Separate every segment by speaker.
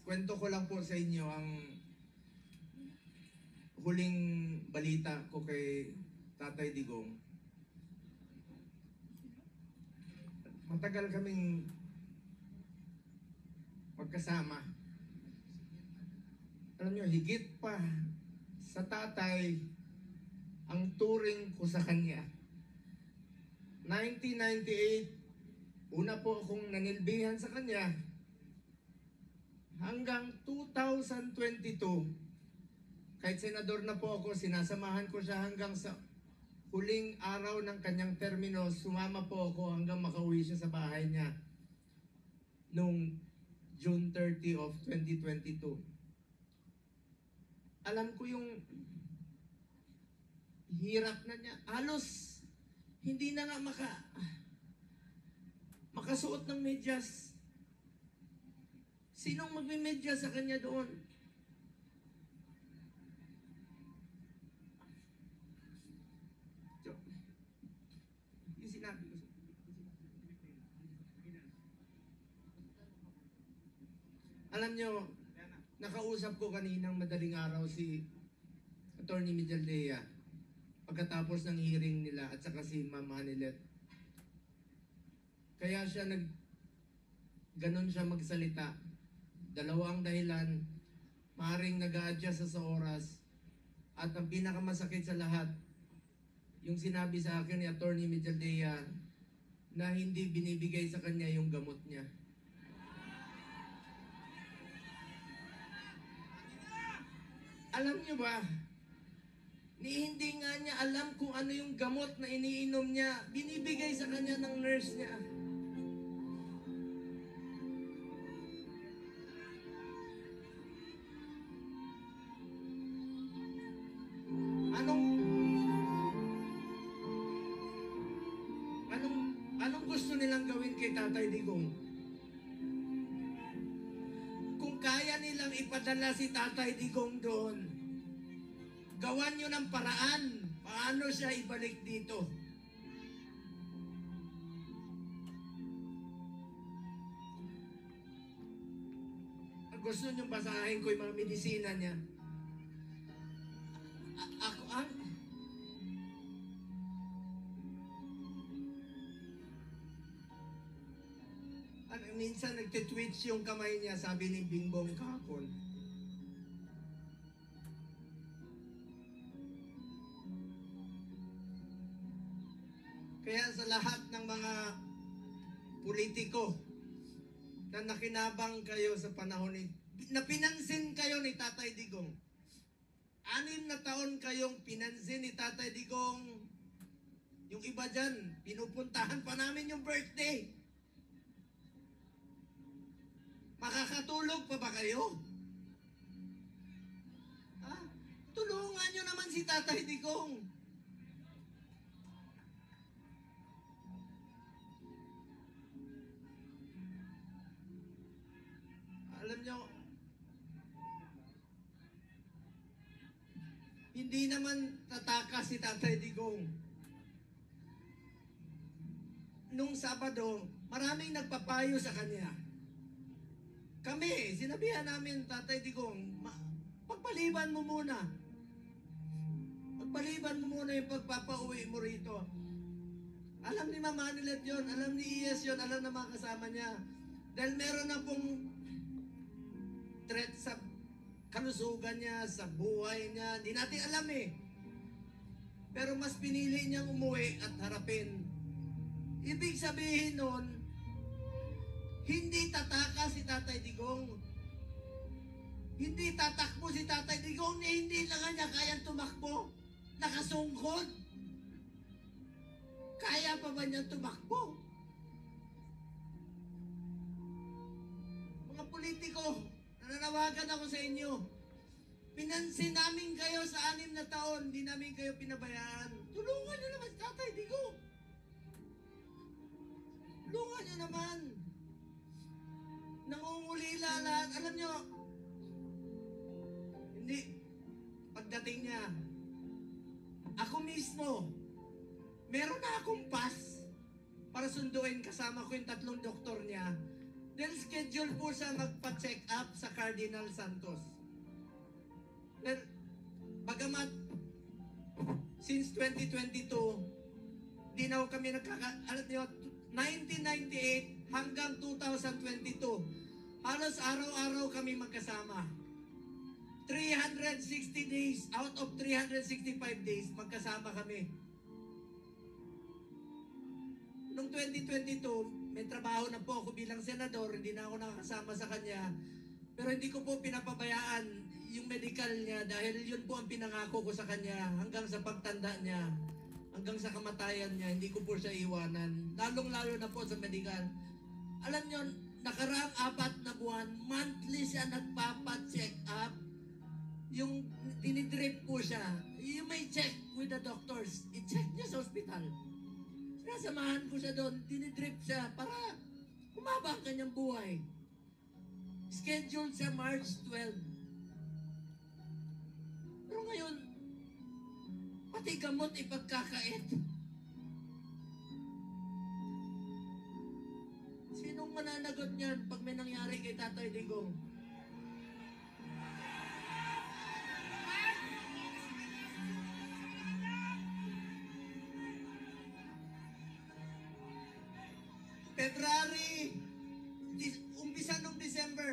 Speaker 1: Kwento ko lang po sa inyo ang huling balita ko kay Tatay Digong. Matagal kaming magkasama. Alam nyo, higit pa sa tatay ang turing ko sa kanya. 1998, una po akong nanilbihan sa kanya. Hanggang 2022, kahit senador na po ako, sinasamahan ko siya hanggang sa huling araw ng kanyang termino. Sumama po ako hanggang makauwi siya sa bahay niya noong June 30 of 2022. Alam ko yung hirap na niya. Halos hindi na nga makasuot ng medyas. Sinong magme-medyas sa kanya doon? Yung sinabi ko. Alam nyo, nakausap ko kaninang madaling araw si Attorney Mijaldea pagkatapos ng hearing nila at saka si Ma'am Hanilet. Kaya siya ganon siya magsalita. Dalawang dahilan, maaaring nag-a-adjust sa oras, at ang pinakamasakit sa lahat, yung sinabi sa akin ni Attorney Mijaldea na hindi binibigay sa kanya yung gamot niya. Alam niyo ba, hindi nga niya alam kung ano yung gamot na iniinom niya, binibigay sa kanya ng nurse niya. Anong gusto nilang gawin kay Tatay Digong? Kung kaya nilang ipadala si Tatay Digong doon, gawan nyo ng paraan paano siya ibalik dito. Ang gusto nyo basahin ko yung mga medisina niya. Minsan nagtitwitch yung kamay niya, sabi ni Bingbong kahapon. Kaya sa lahat ng mga politiko na nakinabang kayo sa panahon na pinansin kayo ni Tatay Digong. 6 na taon kayong pinansin ni Tatay Digong. Yung iba dyan, pinupuntahan pa namin yung birthday. Makakatulog pa ba kayo? Tulungan nyo naman si Tatay Digong. Alam nyo, hindi naman tatakas si Tatay Digong. Nung Sabado, maraming nagpapayo sa kanya. Kami, sinabihan namin, Tatay Digong, pagpaliban mo muna. Pagpaliban mo muna yung pagpapauwi mo rito. Alam ni Ma'am Hanilet yun, alam ni Iyes yun, alam na mga kasama niya. Dahil meron na pong threat sa kalusugan niya, sa buhay niya. Hindi natin alam eh. Pero mas pinili niyang umuwi at harapin. Ibig sabihin nun, hindi tatakas si Tatay Digong. Hindi tatakbo si Tatay Digong na hindi na kanya kayang tumakbo. Nakasungkod. Kaya pa ba niya tumakbo? Mga politiko, nananawagan ako sa inyo. Pinansin namin kayo sa 6 na taon, hindi namin kayo pinabayaan. Tulungan niyo naman si Tatay Digong. Tulungan niyo naman. Nangungulila lahat. Alam nyo, hindi, pagdating niya, ako mismo, meron na akong pass para sunduin kasama ko yung 3 doktor niya Dahil schedule po siya magpa-check up sa Cardinal Santos. Pero, bagamat since 2022, di na kami alam niyo, 1998 hanggang 2022, halos araw-araw kami magkasama. 360 days, out of 365 days, magkasama kami. Noong 2022, may trabaho na po ako bilang senador, hindi na ako nakakasama sa kanya. Pero hindi ko po pinapabayaan yung medical niya dahil yun po ang pinangako ko sa kanya hanggang sa pagtanda niya, hanggang sa kamatayan niya, hindi ko po siya iwanan. Lalong-lalo na po sa medical. Alam niyo, nakaraang 4 na buwan, monthly siya nagpapa-check up. Yung dinidrip po siya, you may check with the doctors. I-check niya sa hospital. Sinasamahan ko siya doon, dinidrip siya para humaba ang kanyang buhay. Scheduled siya March 12. Pero ngayon, pati gamot ipagkakait. Sinong mananagot niyan pag may nangyari kay Tatay Digong? February, umpisa nung December,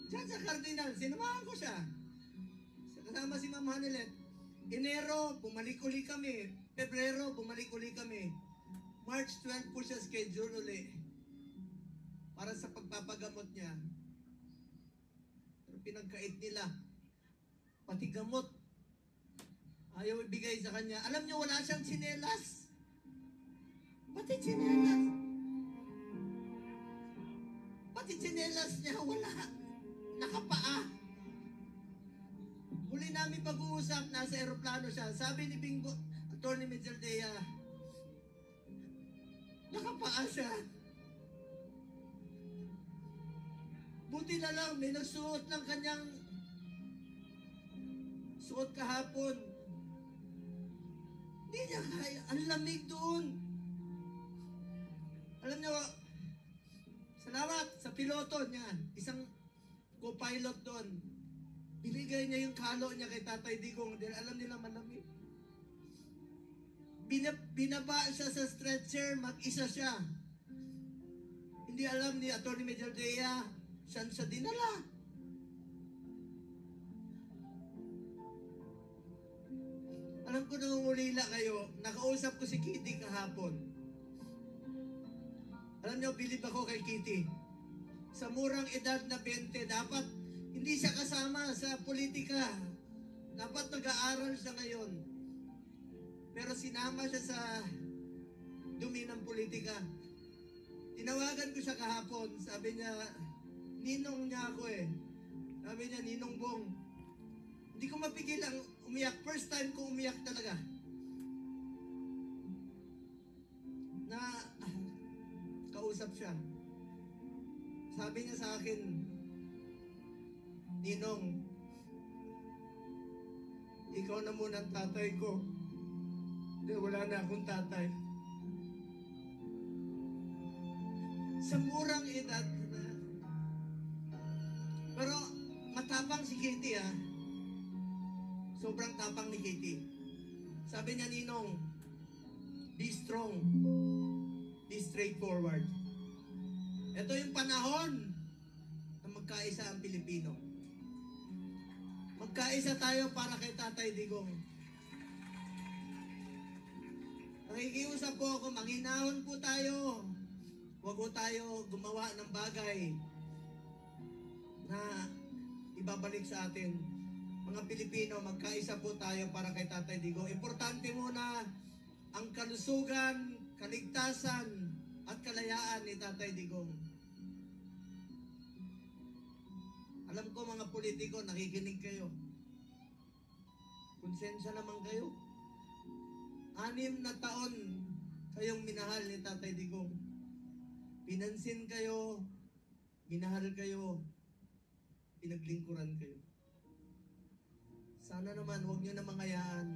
Speaker 1: dyan sa Cardinal, sinamahan ko siya. Kasama si Ma'am Hanilet. Enero, bumalik uli kami. Pebrero, bumalik uli kami. March 12 po siya schedule uli. Para sa pagpapagamot niya. Pero pinagkait nila. Pati gamot. Ayaw ibigay sa kanya. Alam niyo, wala siyang tsinelas. Pati tsinelas. Pati tsinelas niya, wala. Nakapaa. Huli namin pag-uusap, nasa aeroplano siya. Sabi ni Bingo, Atty. Mejaldea, nakapaa siya. Buti na lang, may nagsuot ng kanyang suot kahapon. Hindi niya kaya. Ang lamig doon. Alam niyo, salamat sa piloto niya. Isang co-pilot doon. Binigay niya yung kalo niya kay Tatay Digong dahil alam nila malamig. Binaba siya sa stretcher, mag-isa siya. Hindi alam ni Atty. Mejaldea, saan siya dinala. Alam ko nangungulila kayo, nakausap ko si Kitty kahapon. Alam niyo, bilib ako kay Kitty. Sa murang edad na 20, dapat hindi siya kasama sa politika. Dapat nag-aaral siya ngayon. Pero sinama siya sa dumi ng politika. Tinawagan ko siya kahapon. Sabi niya, ninong niya ako eh. Sabi niya, Ninong Bong. Hindi ko mapigil ang umiyak. First time ko umiyak talaga. Na kausap siya. Sabi niya sa akin, Ninong, ikaw na muna ang tatay ko. Dahil wala na akong tatay. Sa murang edad na. Pero matapang si Kitty ah. Sobrang tapang ni Kitty. Sabi niya, Ninong, be strong. Be straightforward. Ito yung panahon na magkaisa ang Pilipino. Magkaisa tayo para kay Tatay Digong. Nakikiusap po ako, manghinahon po tayo. Huwag po tayo gumawa ng bagay na ibabalik sa atin. Mga Pilipino, magkaisa po tayo para kay Tatay Digong. Importante muna ang kalusugan, kaligtasan, at kalayaan ni Tatay Digong. Alam ko mga politiko, nakikinig kayo. Konsensya naman kayo. 6 na taon kayong minahal ni Tatay Digong. Pinansin kayo, minahal kayo, pinaglingkuran kayo. Sana naman, huwag nyo na mangayaan.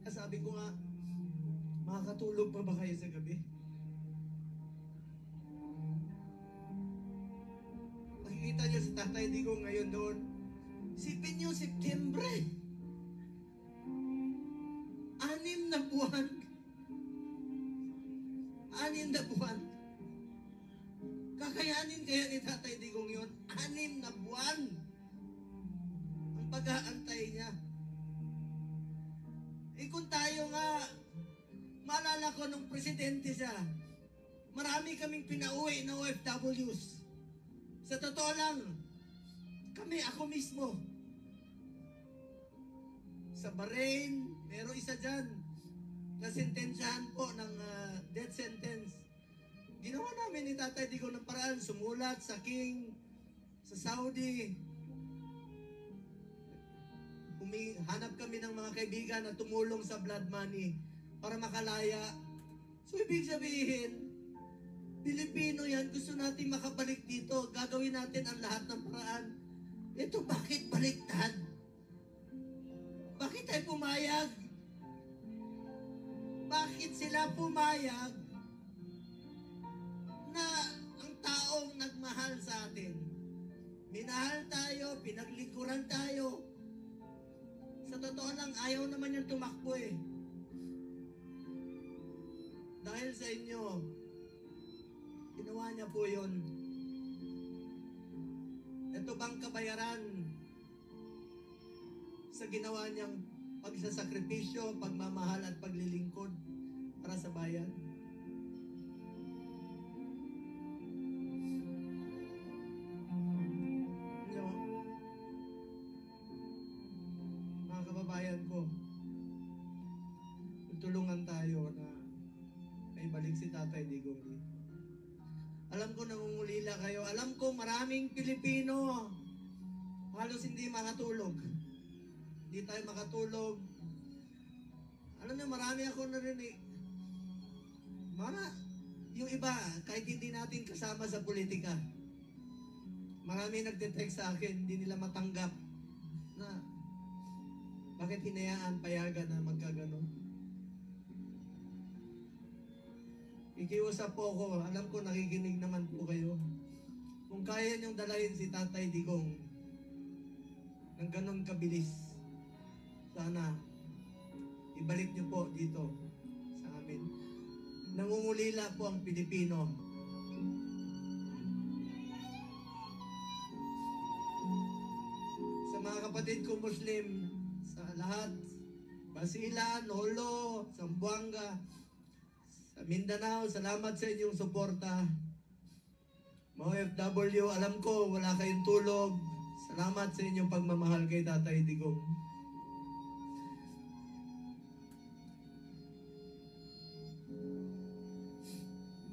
Speaker 1: Sabi ko nga, makakatulog pa ba kayo sa gabi? nakikita niyo si Tatay Digong ngayon doon. Isipin niyo, Setyembre. 6 na buwan. 6 na buwan. Kakayanin kaya ni Tatay Digong yun? 6 na buwan. Ang pag-aantay niya. Eh kung tayo nga, maalala ko nung presidente siya, marami kaming pinauwi na OFWs. Sa totoo lang, ako mismo. Sa Bahrain, meron isa dyan na sentensyahan po ng death sentence. Ginawa namin ni Tatay Digong ng paraan, sumulat sa King, sa Saudi. Hanap kami ng mga kaibigan na tumulong sa blood money para makalaya. So, ibig sabihin, Pilipino yan, gusto natin makabalik dito. Gagawin natin ang lahat ng paraan. Ito, bakit baliktad? Bakit tayo pumayag? Bakit sila pumayag na ang taong nagmahal sa atin? Minahal tayo, pinaglikuran tayo. Sa totoo lang, ayaw naman yung tumakbo eh. Dahil sa inyo, ginawa niya po yun. Ito bang kabayaran sa ginawa niyang pagsasakripisyo, pagmamahal at paglilingkod para sa bayan? Mga kababayan ko, tulungan tayo na may balik si Tatay Digong dito. Alam ko nangungulila kayo. Alam ko maraming Pilipino halos hindi makatulog. Hindi tayo makatulog. Alam niyo, marami ako narinig. Yung iba, kahit hindi natin kasama sa politika, marami nagte-text sa akin, hindi nila matanggap na bakit hinayaan, payagan na magkagano. Ikiusap po ko, alam ko nakikinig naman po kayo. Kung kaya niyong dalahin si Tatay Digong ng ganon kabilis, sana ibalik niyo po dito sa amin. Nangungulila po ang Pilipino. Sa mga kapatid ko Muslim, sa lahat, Basilan, Holo, Zamboanga, sa Mindanao, salamat sa inyong suporta. Mga OFW, alam ko wala kayong tulog. Salamat sa inyong pagmamahal kay Tatay Digong.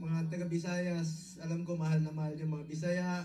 Speaker 1: Mga taga Visayas, alam ko mahal na mahal yung mga Bisaya.